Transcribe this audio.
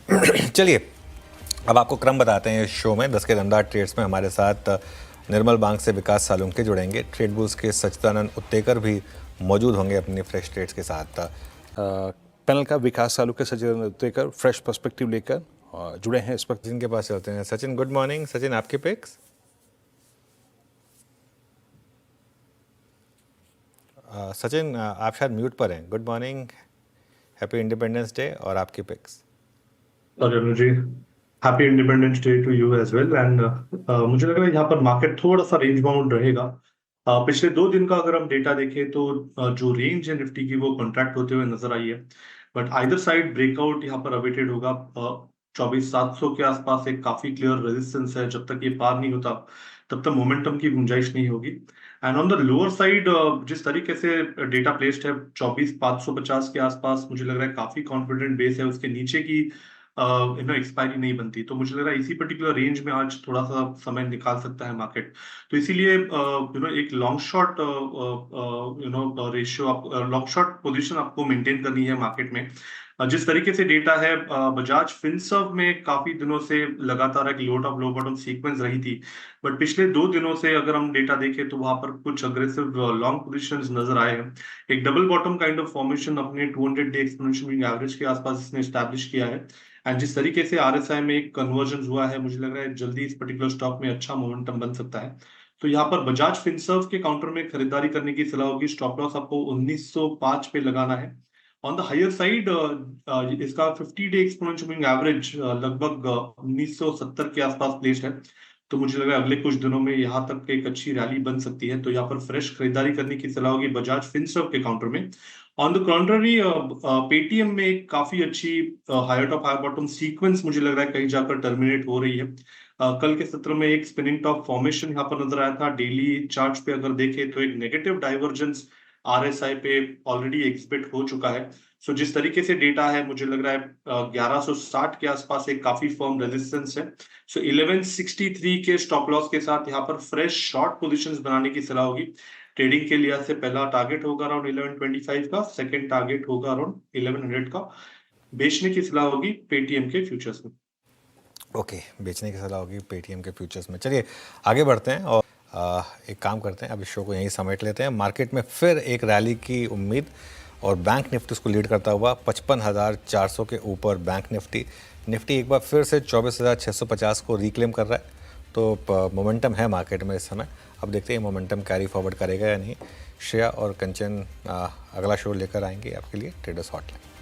चलिए, अब आपको क्रम बताते हैं इस शो में। 10 के दमदार ट्रेड्स में हमारे साथ निर्मल बैंक से विकास सालुंके जुड़ेंगे। ट्रेड बुल्स के सच्चिदानंद उत्तेकर भी मौजूद होंगे अपनी फ्रेश ट्रेड्स के साथ। पैनल का विकास सालुंके सच्चिदानंद उत्तेकर फ्रेश पर्सपेक्टिव लेकर जुड़े हैं इस वक्त। सचिन के पास चलते हैं। Sachin, good morning. सचिन, आपके पिक्स? सचिन, आप शायद म्यूट पर हैं। Good morning, happy independence day, और आपकी पिक्स? अरे जी, happy independence day to you as well. And मुझे लग रहा है यहाँ पर मार्केट थोड़ा सा रेंज बाउंड रहेगा। पिछले 2 दिन का अगर हम डेटा देखें तो जो रेंज है निफ्टी की वो कॉन्ट्रैक्ट होते हुए नजर आई है। बट आइदर साइड ब्रेकआउट यहाँ पर अवेटेड होगा। 24,700 के आसपास एक काफी क्लियर रेजिस्टेंस है। जब तक ये पार नहीं होता तब तक मोमेंटम की गुंजाइश नहीं होगी। And on the lower side जिस तरीके से डेटा प्लेस्ड है 24,550 के आसपास, मुझे लग रहा है काफी कॉन्फिडेंट बेस है। उसके नीचे की एक्सपायरी नहीं बनती, तो मुझे लग रहा है इसी पर्टिकुलर रेंज में आज थोड़ा सा समय निकाल सकता है मार्केट। तो इसीलिए एक long short ratio, long short position आपको मेंटेन करनी है मार्केट में। जिस तरीके से डेटा है, बजाज फिनसर्व में काफी दिनों से लगातार एक लो टॉप लो बॉटम सीक्वेंस रही थी। बट पिछले 2 दिनों से अगर हम डेटा देखें तो वहां पर कुछ अग्रेसिव लॉन्ग पोजीशंस नजर आए हैं। एक double bottom kind of formation अपने 200 डे एक्सपोनेंशियल मूविंग एवरेज के आसपास इसने एस्टैब्लिश किया है। एंड जिस तरीके से आरएसआई में एक कन्वर्जन हुआ है, मुझे लग रहा है जल्दी इस पर्टिकुलर स्टॉक में अच्छा मोमेंटम बन सकता है। तो यहाँ पर बजाज फिनसर्व के काउंटर में खरीदारी करने की सलाह होगी। स्टॉप लॉस आपको 1905 पे लगाना है। ऑन द हायर साइड इसका 50 डे एक्सपोनेंशियल मूविंग एवरेज लगभग 1970 के आसपास प्लेस्ड है। तो मुझे लग रहा है अगले कुछ दिनों में यहाँ तक एक अच्छी रैली बन सकती है। तो यहाँ पर फ्रेश खरीदारी करने की सलाह होगी बजाज फिनसर्व के काउंटर में। ऑन द कॉन्ट्ररी, पेटीएम में एक काफी अच्छी higher top higher bottom sequence मुझे लग रहा है कहीं जाकर टर्मिनेट हो रही है। कल के सत्र में एक स्पिनिंग टॉप फॉर्मेशन यहाँ पर नजर आया था। डेली चार्ट पे अगर देखें तो एक नेगेटिव डाइवर्जेंस आरएसआई पे ऑलरेडी एग्जिबिट हो चुका है। सो जिस तरीके से डेटा है, मुझे लग रहा है 1160 के आसपास एक काफी फर्म रेजिस्टेंस है। सो 1163 के स्टॉप लॉस के साथ यहाँ पर फ्रेश शॉर्ट पोजीशंस बनाने की सलाह होगी। ट्रेडिंग के लिहाज से पहला टारगेट होगा अराउंड 1125 का, सेकंड टारगेट होगा अराउंड 1100 का। बेचने की सलाह होगी पेटीएम के फ्यूचर्स में। ओके, बेचने की सलाह होगी पेटीएम के फ्यूचर्स में। चलिए आगे बढ़ते हैं और एक काम करते हैं, अब इस शो को यहीं समेट लेते हैं। मार्केट में फिर एक रैली की उम्मीद, और बैंक निफ्टी उसको लीड करता हुआ 55,400 के ऊपर बैंक निफ्टी एक बार फिर से 24,650 को रिक्लेम कर रहा है। तो मोमेंटम है मार्केट में इस समय। अब देखते हैं मोमेंटम कैरी फॉरवर्ड करेगा या नहीं। श्रेया और कंचन अगला शो लेकर आएंगे आपके लिए ट्रेडर्स हॉटलाइन।